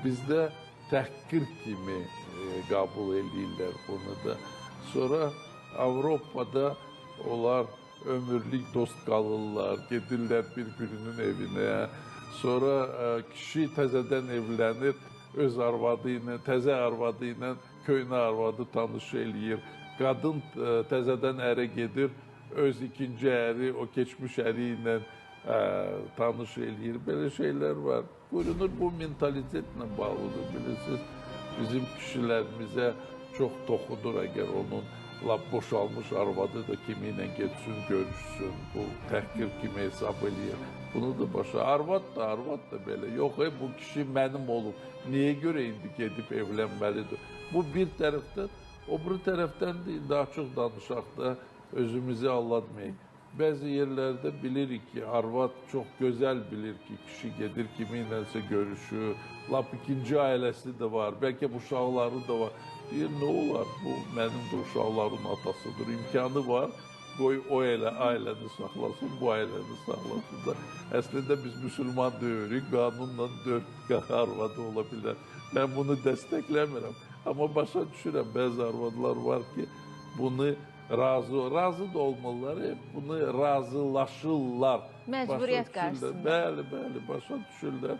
bizdə təhqir kimi qəbul edirlər bunu da. Sonra Avropada onlar ömürlük dost qalırlar, gedirlər bir-birinin evinə. Sonra kişi təzədən evlənir, öz arvadı ilə, təzə arvadı ilə köhnə arvadı tanış eləyir. Qadın təzədən ərə gedir, öz ikinci əri, o keçmiş əri ilə tanış eləyir. Belə şeylər var. Görünür, bu mentalitetlə bağlıdır, bilirsiniz. Bizim kişilərimizə çox toxunur, əgər onun lap boşalmış arvadı da kimi ilə getsin, görüşsün, bu təhqir kimi hesab eləyir. Bunu da başa, arvad da belə. Yox, bu kişi mənim olub, niyə görə indi gedib evlənməlidir? Bu bir tərəfdən, o bir tərəfdən də indi açıq danışaq da özümüzü aldatmayıq. Bəzi yerlərdə bilirik ki, arvad çox gözəl bilir ki, kişi gedir kimi ilənsə görüşür, lap ikinci ailəsi də var, bəlkə uşaqları da var. Deyir, nə olar, bu mənim də uşaqların atasıdır, imkanı var, qoy o elə ailəni saxlasın, bu ailəni saxlasın da. Əslində biz müsəlman deyirik, qanunla 4 arvadı ola bilər. Mən bunu dəstəkləmirəm, amma başa düşürəm, bəzi arvadlar var ki, bunu razı da olmalılar, bunu razılaşırlar. Məcburiyyət qarşısında. Bəli, başa düşürlər.